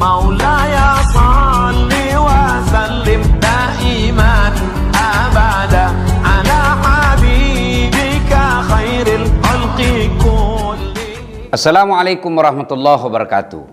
مولاي صل وسلم دائما أبدا على حبيبك خير الخلق كلهم. Assalamualaikum warahmatullahi wabarakatuh.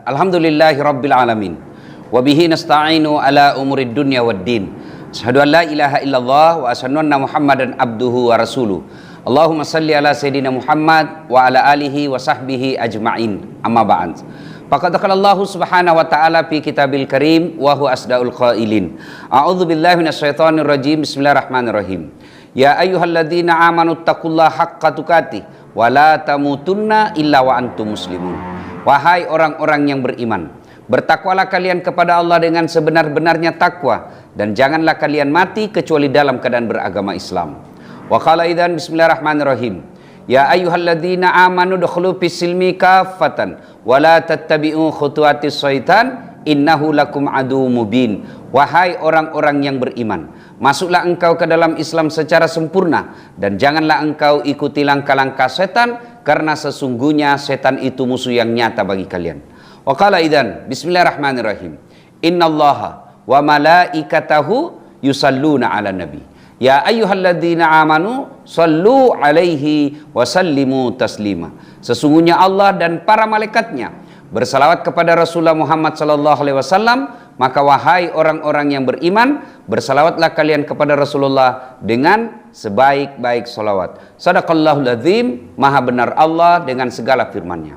Alhamdulillahi rabbil alamin. Wabihi nasta'inu ala umurid dunya waddin. Asyhadu an la ilaha illallah wa asyhadu anna Muhammadan abduhu wa rasuluh. Allahumma salli ala Sayyidina Muhammad wa ala alihi wa sahbihi ajma'in. Amma ba'd. Faqad qala Allah subhanahu wa ta'ala fi kitabil karim wa huwa asdaul qailin. A'udzu billahi minasyaitonir rajim. Bismillahirrahmanirrahim. Ya ayyuhalladzina amanu taqullaha haqqa tuqatih wa la tamutunna illa wa antum muslimun. Wahai orang-orang yang beriman, bertakwalah kalian kepada Allah dengan sebenar-benarnya takwa, dan janganlah kalian mati kecuali dalam keadaan beragama Islam. Wa qala idzan bismillahirrahmanirrahim. Ya ayyuhalladzina amanu dukhulu fis-silmi kaffatan wa la tattabi'u khutuwatis syaitan innahu lakum aduwwum mubin. Wahai orang-orang yang beriman, masuklah engkau ke dalam Islam secara sempurna, dan janganlah engkau ikuti langkah-langkah setan, karena sesungguhnya setan itu musuh yang nyata bagi kalian. Wa qala idzan bismillahirrahmanirrahim. Innallaha wa malaikatahu yusalluna 'alan nabi. Ya ayyuhalladzina amanu sallu 'alaihi wa sallimu taslima. Sesungguhnya Allah dan para malaikatnya bersalawat kepada Rasulullah Muhammad sallallahu alaihi wasallam, maka wahai orang-orang yang beriman, bersalawatlah kalian kepada Rasulullah dengan sebaik-baik salawat. Shadaqallahul azim, maha benar Allah dengan segala firman-Nya.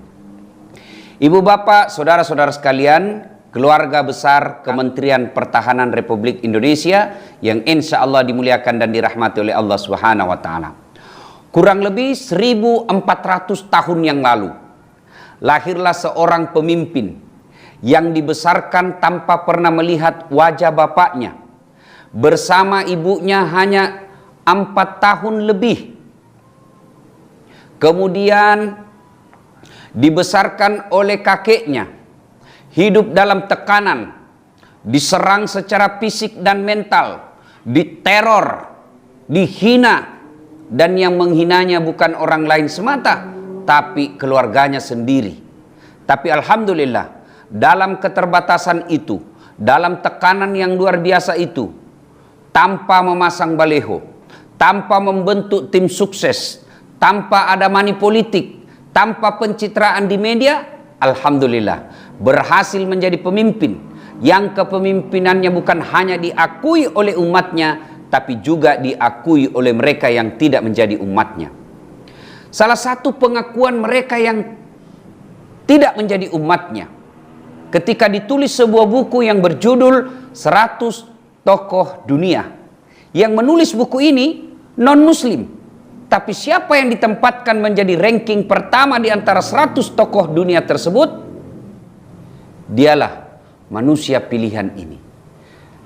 Ibu bapak, saudara-saudara sekalian, keluarga besar Kementerian Pertahanan Republik Indonesia yang insya Allah dimuliakan dan dirahmati oleh Allah Subhanahu wa Ta'ala. Kurang lebih 1400 tahun yang lalu, lahirlah seorang pemimpin yang dibesarkan tanpa pernah melihat wajah bapaknya. Bersama ibunya hanya 4 tahun lebih. Kemudian dibesarkan oleh kakeknya. Hidup dalam tekanan, diserang secara fisik dan mental, diteror, dihina, dan yang menghinanya bukan orang lain semata, tapi keluarganya sendiri. Tapi alhamdulillah, dalam keterbatasan itu, dalam tekanan yang luar biasa itu, tanpa memasang baleho, tanpa membentuk tim sukses, tanpa ada money politik, tanpa pencitraan di media, alhamdulillah berhasil menjadi pemimpin yang kepemimpinannya bukan hanya diakui oleh umatnya, tapi juga diakui oleh mereka yang tidak menjadi umatnya. Salah satu pengakuan mereka yang tidak menjadi umatnya, ketika ditulis sebuah buku yang berjudul 100 Tokoh Dunia. Yang menulis buku ini non-muslim, tapi siapa yang ditempatkan menjadi ranking pertama di antara 100 tokoh dunia tersebut? Dialah manusia pilihan ini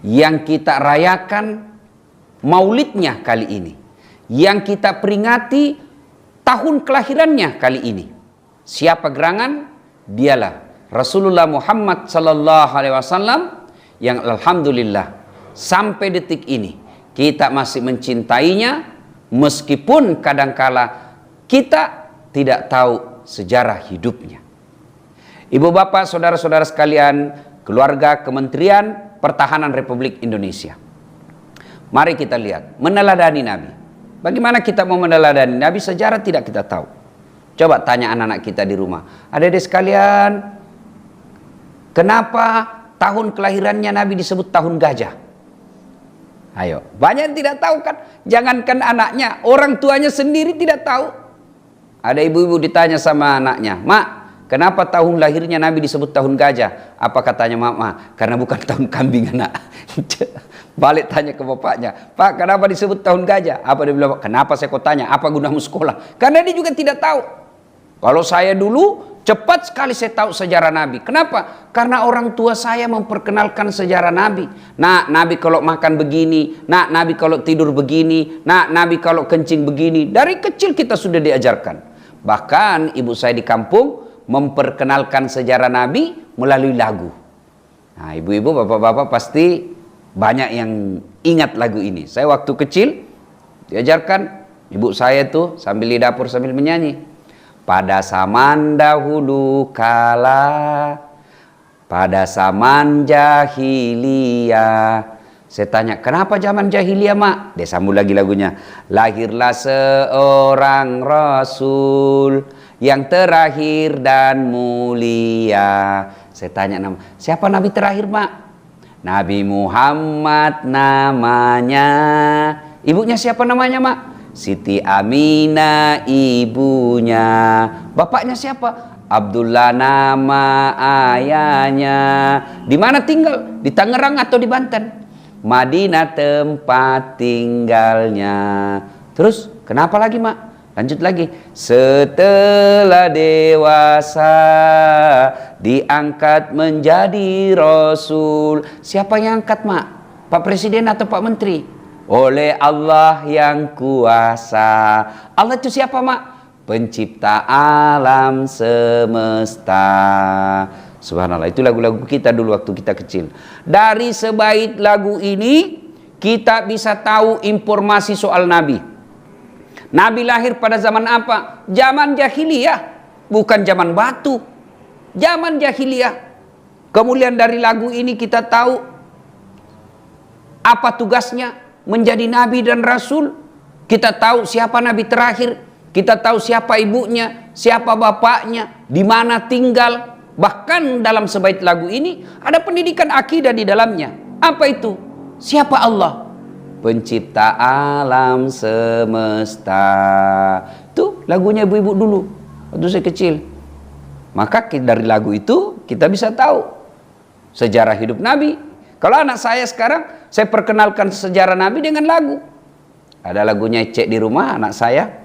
yang kita rayakan maulidnya kali ini, yang kita peringati tahun kelahirannya kali ini. Siapa gerangan? Dialah Rasulullah Muhammad sallallahu alaihi wasallam, yang alhamdulillah sampai detik ini kita masih mencintainya, meskipun kadangkala kita tidak tahu sejarah hidupnya. Ibu bapak, saudara-saudara sekalian, keluarga Kementerian Pertahanan Republik Indonesia, mari kita lihat, meneladani Nabi. Bagaimana kita mau meneladani Nabi? Sejarah tidak kita tahu. Coba tanya anak-anak kita di rumah, adik-adik sekalian, kenapa tahun kelahirannya Nabi disebut tahun gajah? Ayo, banyak yang tidak tahu kan? Jangankan anaknya, orang tuanya sendiri tidak tahu. Ada ibu-ibu ditanya sama anaknya, "Mak, kenapa tahun lahirnya Nabi disebut tahun gajah?" Apa katanya mama? Karena bukan tahun kambing, anak. Balik tanya ke bapaknya, "Pak, kenapa disebut tahun gajah?" Apa dia bilang? "Kenapa saya kau tanya? Apa gunamu sekolah?" Karena dia juga tidak tahu. Kalau saya dulu cepat sekali saya tahu sejarah Nabi. Kenapa? Karena orang tua saya memperkenalkan sejarah Nabi. Nah, Nabi kalau makan begini, nah, Nabi kalau tidur begini, nah, Nabi kalau kencing begini. Dari kecil kita sudah diajarkan. Bahkan ibu saya di kampung memperkenalkan sejarah Nabi melalui lagu. Nah, ibu-ibu, bapak-bapak pasti banyak yang ingat lagu ini. Saya waktu kecil diajarkan, ibu saya tuh sambil di dapur sambil menyanyi. Pada zaman dahulu kala pada zaman jahiliyah. Saya tanya, kenapa zaman jahiliyah, Mak? Dia sambung lagi lagunya. Lahirlah seorang Rasul yang terakhir dan mulia. Saya tanya, siapa Nabi terakhir, Mak? Nabi Muhammad namanya. Ibunya siapa namanya, Mak? Siti Aminah ibunya. Bapaknya siapa? Abdullah nama ayahnya. Di mana tinggal? Di Tangerang atau di Banten? Madinah tempat tinggalnya. Terus kenapa lagi, Mak? Lanjut lagi. Setelah dewasa diangkat menjadi Rasul. Siapa yang angkat, Mak? Pak Presiden atau Pak Menteri? Oleh Allah yang kuasa. Allah itu siapa, Mak? Pencipta alam semesta. Subhanallah, itu lagu-lagu kita dulu waktu kita kecil. Dari sebait lagu ini kita bisa tahu informasi soal Nabi. Nabi lahir pada zaman apa? Zaman jahiliyah, bukan zaman batu. Zaman jahiliyah. Kemudian dari lagu ini kita tahu apa tugasnya menjadi Nabi dan Rasul. Kita tahu siapa Nabi terakhir. Kita tahu siapa ibunya, siapa bapaknya, di mana tinggal. Bahkan dalam sebait lagu ini ada pendidikan akidah di dalamnya. Apa itu? Siapa Allah? Pencipta alam semesta. Itu lagunya ibu-ibu dulu waktu saya kecil. Maka dari lagu itu kita bisa tahu sejarah hidup Nabi. Kalau anak saya sekarang, saya perkenalkan sejarah Nabi dengan lagu. Ada lagunya Cek di rumah anak saya.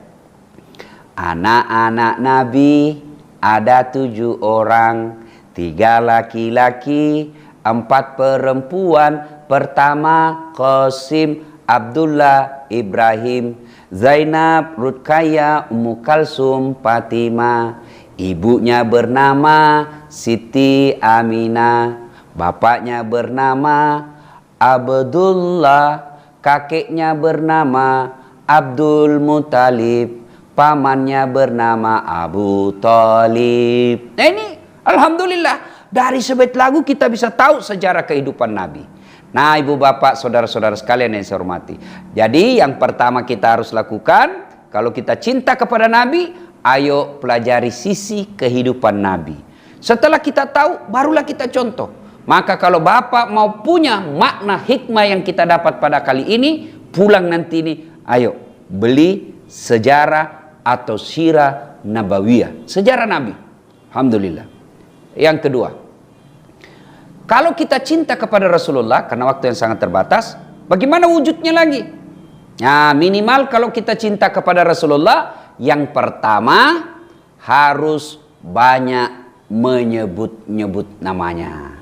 Anak-anak Nabi ada 7 orang, 3 laki-laki, 4 perempuan. Pertama Qasim, Abdullah, Ibrahim, Zainab, Ruqayyah, Ummu Kalsum, Fatimah. Ibunya bernama Siti Aminah, bapaknya bernama Abdullah, kakeknya bernama Abdul Muthalib, pamannya bernama Abu Thalib. Nah ini alhamdulillah dari sebait lagu kita bisa tahu sejarah kehidupan Nabi. Nah ibu bapak saudara-saudara sekalian yang saya hormati. Jadi yang pertama kita harus lakukan kalau kita cinta kepada Nabi, ayo pelajari sisi kehidupan Nabi. Setelah kita tahu barulah kita contoh. Maka kalau bapak mau punya makna hikmah yang kita dapat pada kali ini, pulang nanti ini ayo beli sejarah atau sirah nabawiyah, sejarah Nabi. Alhamdulillah. Yang kedua, kalau kita cinta kepada Rasulullah, karena waktu yang sangat terbatas, bagaimana wujudnya lagi? Nah, minimal kalau kita cinta kepada Rasulullah, yang pertama harus banyak menyebut-nyebut namanya.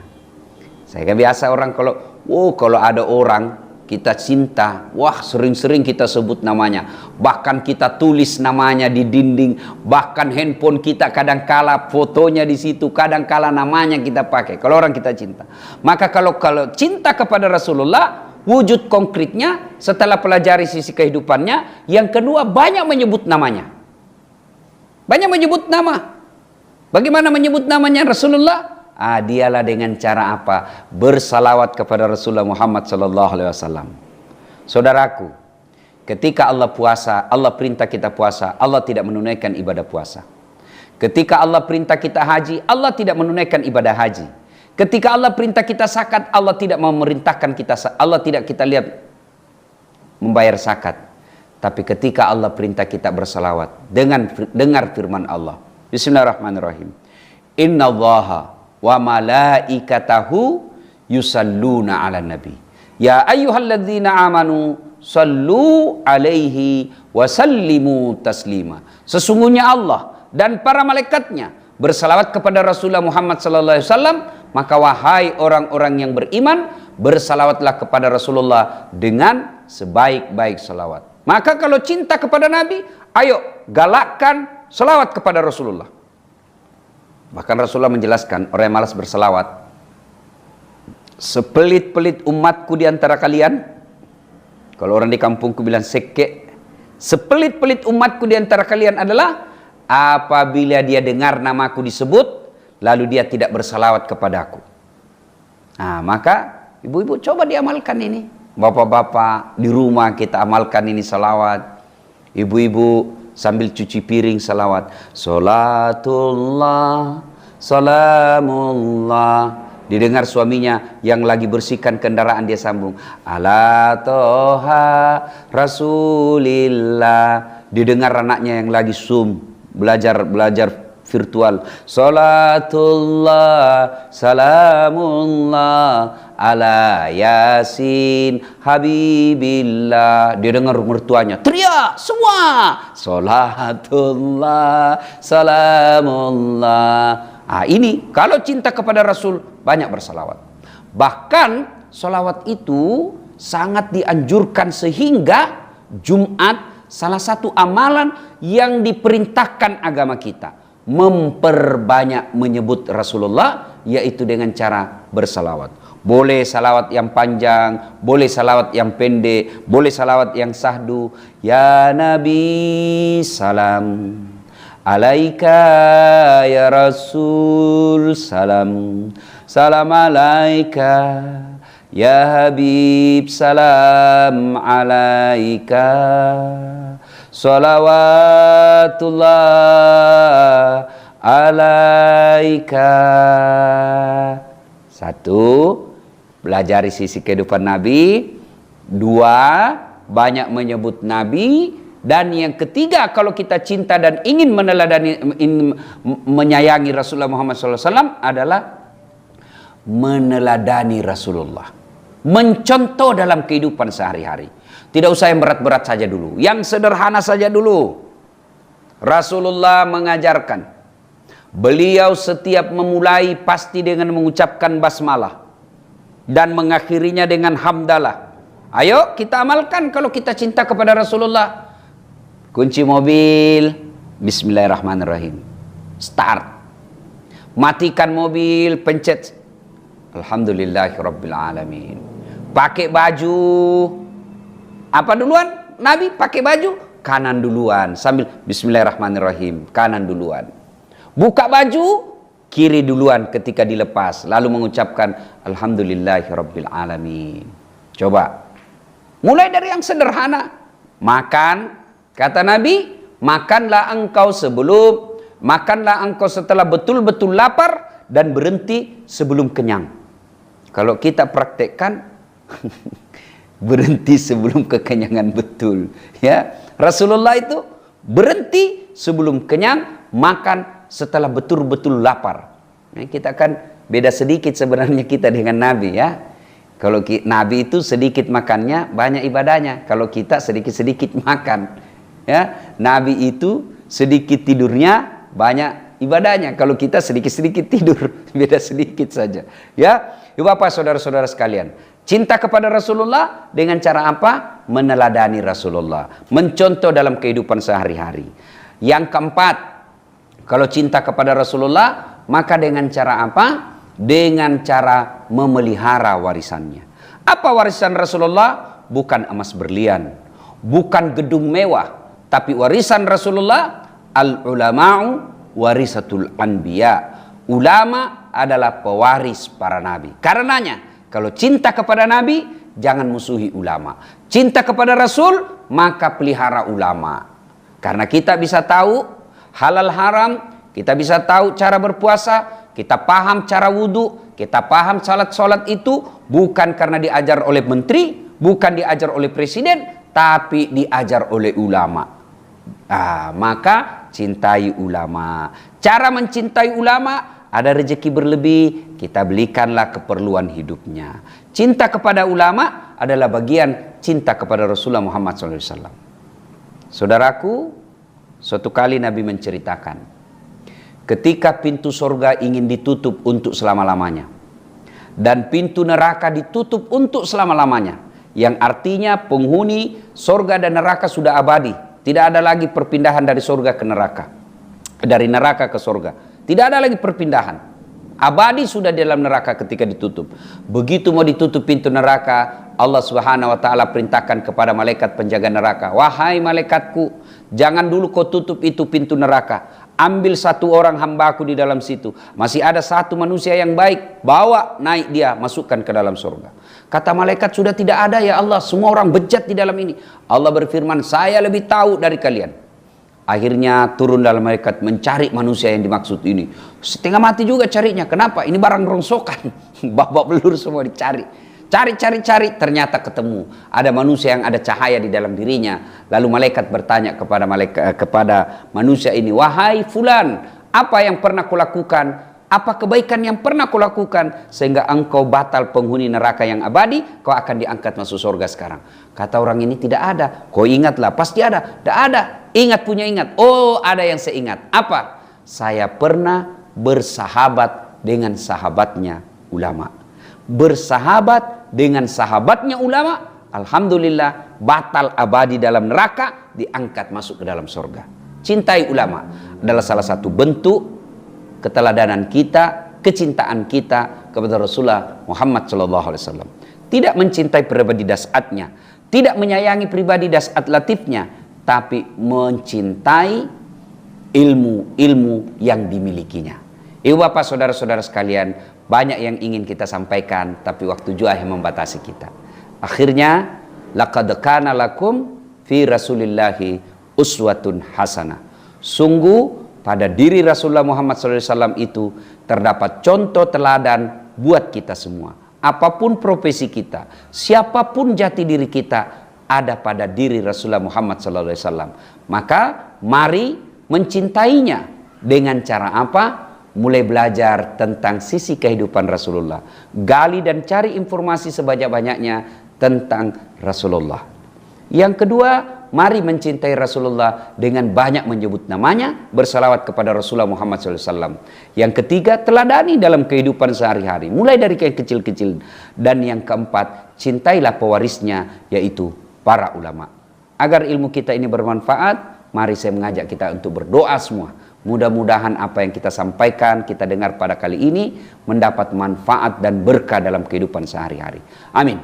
Saya kan biasa orang kalau ada orang kita cinta, wah sering-sering kita sebut namanya. Bahkan kita tulis namanya di dinding. Bahkan handphone kita kadang-kala fotonya di situ, kadang-kala namanya kita pakai. Kalau orang kita cinta. Maka kalau cinta kepada Rasulullah, wujud konkretnya setelah pelajari sisi kehidupannya, yang kedua banyak menyebut namanya. Banyak menyebut nama. Bagaimana menyebut namanya Rasulullah? Dialah dengan cara apa? Bersalawat kepada Rasulullah Muhammad SAW. Saudaraku, ketika Allah puasa, Allah perintah kita puasa, Allah tidak menunaikan ibadah puasa. Ketika Allah perintah kita haji, Allah tidak menunaikan ibadah haji. Ketika Allah perintah kita zakat, Allah tidak memerintahkan kita, Allah tidak kita lihat membayar zakat. Tapi ketika Allah perintah kita bersalawat, dengar firman Allah. Bismillahirrahmanirrahim. Innallaha wa malaikatahu yusalluna ala nabi ya ayyuhalladzina amanu sallu alaihi wa sallimu taslima. Sesungguhnya Allah dan para malaikatnya bersalawat kepada Rasulullah Muhammad sallallahu alaihi wasallam, maka wahai orang-orang yang beriman, bersalawatlah kepada Rasulullah dengan sebaik-baik salawat. Maka kalau cinta kepada Nabi, ayo galakkan salawat kepada Rasulullah. Bahkan Rasulullah menjelaskan, orang yang malas berselawat, sepelit-pelit umatku di antara kalian, kalau orang di kampungku bilang seke, sepelit-pelit umatku di antara kalian adalah apabila dia dengar namaku disebut, lalu dia tidak berselawat kepadaku. Nah, maka ibu-ibu coba diamalkan ini. Bapak-bapak di rumah kita amalkan ini salawat. Ibu-ibu sambil cuci piring salawat. Salatullah, salamullah. Didengar suaminya yang lagi bersihkan kendaraan, dia sambung. Ala toha rasulillah. Didengar anaknya yang lagi belajar virtual. Salatullah, salamullah ala yasin habibillah. Dia dengar mertuanya teriak semua, salatullah, salamullah. Ini kalau cinta kepada Rasul banyak bersalawat. Bahkan salawat itu sangat dianjurkan, sehingga Jumat salah satu amalan yang diperintahkan agama kita memperbanyak menyebut Rasulullah, yaitu dengan cara bersalawat. Boleh salawat yang panjang, boleh salawat yang pendek, boleh salawat yang sahdu. Ya Nabi salam, alaika ya Rasul salam, salam alaika ya Habib salam alaika, salawatullah alaika. Satu, belajari sisi kehidupan Nabi. Dua, banyak menyebut Nabi. Dan yang ketiga, kalau kita cinta dan ingin menyayangi Rasulullah Muhammad SAW, adalah meneladani Rasulullah, mencontoh dalam kehidupan sehari-hari. Tidak usah yang berat-berat saja dulu, yang sederhana saja dulu. Rasulullah mengajarkan, beliau setiap memulai pasti dengan mengucapkan basmalah dan mengakhirinya dengan hamdalah. Ayo kita amalkan kalau kita cinta kepada Rasulullah. Kunci mobil, bismillahirrahmanirrahim. Start. Matikan mobil, pencet alhamdulillahirrabbilalamin. Pakai baju, apa duluan? Nabi pakai baju kanan duluan, sambil bismillahirrahmanirrahim, kanan duluan. Buka baju kiri duluan ketika dilepas, lalu mengucapkan alhamdulillahirabbil. Coba mulai dari yang sederhana. Makan, kata Nabi, makanlah engkau setelah betul-betul lapar, dan berhenti sebelum kenyang. Kalau kita praktekkan berhenti sebelum kekenyangan betul, ya. Rasulullah itu berhenti sebelum kenyang, makan setelah betul-betul lapar. Nah, kita kan beda sedikit sebenarnya kita dengan Nabi, ya. Kalau Nabi itu sedikit makannya, banyak ibadahnya. Kalau kita sedikit-sedikit makan, ya. Nabi itu sedikit tidurnya, banyak ibadahnya. Kalau kita sedikit-sedikit tidur, beda sedikit saja, ya. Ibu bapak saudara-saudara sekalian, cinta kepada Rasulullah dengan cara apa? Meneladani Rasulullah, mencontoh dalam kehidupan sehari-hari. Yang keempat, kalau cinta kepada Rasulullah, maka dengan cara apa? Dengan cara memelihara warisannya. Apa warisan Rasulullah? Bukan emas berlian, bukan gedung mewah, tapi warisan Rasulullah, al-ulama'u warisatul anbiya. Ulama adalah pewaris para nabi. Karenanya, kalau cinta kepada Nabi, jangan musuhi ulama. Cinta kepada Rasul, maka pelihara ulama. Karena kita bisa tahu halal haram, kita bisa tahu cara berpuasa, kita paham cara wudhu, kita paham salat-salat itu bukan karena diajar oleh menteri, bukan diajar oleh presiden, tapi diajar oleh ulama. Maka cintai ulama. Cara mencintai ulama, ada rezeki berlebih, kita belikanlah keperluan hidupnya. Cinta kepada ulama adalah bagian cinta kepada Rasulullah Muhammad SAW. Saudaraku, suatu kali Nabi menceritakan, ketika pintu surga ingin ditutup untuk selama-lamanya, dan pintu neraka ditutup untuk selama-lamanya, yang artinya penghuni surga dan neraka sudah abadi. Tidak ada lagi perpindahan dari surga ke neraka, dari neraka ke surga. Tidak ada lagi perpindahan. Abadi sudah dalam neraka ketika ditutup. Begitu mau ditutup pintu neraka, Allah Subhanahu wa taala perintahkan kepada malaikat penjaga neraka, "Wahai malaikatku, jangan dulu kau tutup itu pintu neraka. ambil satu orang hambaku di dalam situ, masih ada satu manusia yang baik, bawa, naik dia, masukkan ke dalam surga. Kata malaikat, sudah tidak ada ya Allah, semua orang bejat di dalam ini. Allah berfirman, saya lebih tahu dari kalian. Akhirnya turun dalam malaikat mencari manusia yang dimaksud ini. Setengah mati juga carinya. Kenapa? Ini barang rongsokan. Babak belur semua dicari. Cari, ternyata ketemu. Ada manusia yang ada cahaya di dalam dirinya. Lalu malaikat bertanya kepada manusia ini, wahai fulan, apa yang pernah kulakukan? Apa kebaikan yang pernah kulakukan sehingga engkau batal penghuni neraka yang abadi, kau akan diangkat masuk surga sekarang? Kata orang ini, tidak ada. Kau ingatlah, pasti ada. Tidak ada. Ingat punya ingat. Oh, ada yang saya ingat. Apa? Saya pernah bersahabat dengan sahabatnya ulama. Bersahabat dengan sahabatnya ulama, alhamdulillah batal abadi dalam neraka, diangkat masuk ke dalam surga. Cintai ulama adalah salah satu bentuk keteladanan kita, kecintaan kita kepada Rasulullah Muhammad SAW. Tidak mencintai pribadi dasatnya, tidak menyayangi pribadi dasat latifnya, tapi mencintai ilmu-ilmu yang dimilikinya. Ibu bapak saudara-saudara sekalian, banyak yang ingin kita sampaikan, tapi waktu juga yang membatasi kita. Akhirnya, laqad kana lakum fi Rasulillahi uswatun hasanah. Sungguh pada diri Rasulullah Muhammad SAW itu terdapat contoh teladan buat kita semua. Apapun profesi kita, siapapun jati diri kita, ada pada diri Rasulullah Muhammad SAW. Maka mari mencintainya dengan cara apa? Mulai belajar tentang sisi kehidupan Rasulullah. Gali dan cari informasi sebanyak-banyaknya tentang Rasulullah. Yang kedua, mari mencintai Rasulullah dengan banyak menyebut namanya, bersalawat kepada Rasulullah Muhammad SAW. Yang ketiga, teladani dalam kehidupan sehari-hari, mulai dari yang kecil-kecil. Dan yang keempat, cintailah pewarisnya, yaitu para ulama. Agar ilmu kita ini bermanfaat, mari saya mengajak kita untuk berdoa semua. Mudah-mudahan apa yang kita sampaikan, kita dengar pada kali ini mendapat manfaat dan berkah dalam kehidupan sehari-hari. Amin.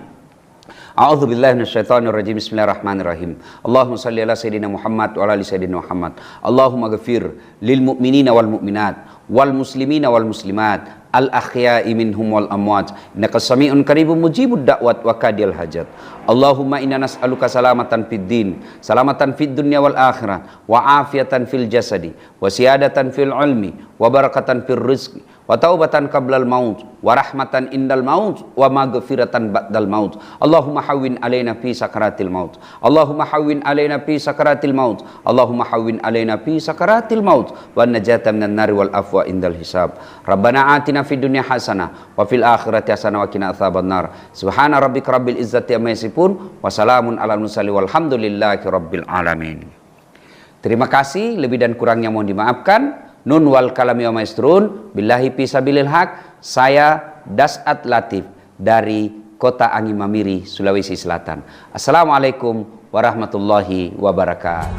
A'udzu billahi minasyaitonir rajim. Bismillahirrahmanirrahim. Allahumma shalli ala sayidina Muhammad wa ala ali sayidina Muhammad. Allahumma ghfir lil mu'minina wal mu'minat wal muslimina wal muslimat al ahya'i minhum wal amwat innaka sami'un qaribun mujibud da'wat wa kadil hajat. Allahumma inna nas'aluka salamatan fid din, salamatan fid dunya wal akhirah, wa afiatan fil jasadi, wa siyadatan fil ilmi, wa barakatan fil rizqi, wa taubatan qablal maut, wa rahmatan indal maut, wa maghfiratan ba'dal maut. Allahumma hawwin alaina fi sakaratil maut. Allahumma hawwin alaina fi sakaratil maut. Allahumma hawwin alaina fi sakaratil maut wa najatan minan nari wal afwa indal hisab. Rabbana atina fid dunya hasanah wa fil akhirati hasanah wa qina adzabannar. Subhana rabbika rabbil izzati amma yasifun wa salamun alal mursalin walhamdulillahi rabbil alamin. Terima kasih, lebih dan kurangnya mohon dimaafkan. Nun wal kalami wa maestrun billahi fisabilil haq. Saya Dasat Latif dari Kota Angin Mamiri, Sulawesi Selatan. Assalamualaikum warahmatullahi wabarakatuh.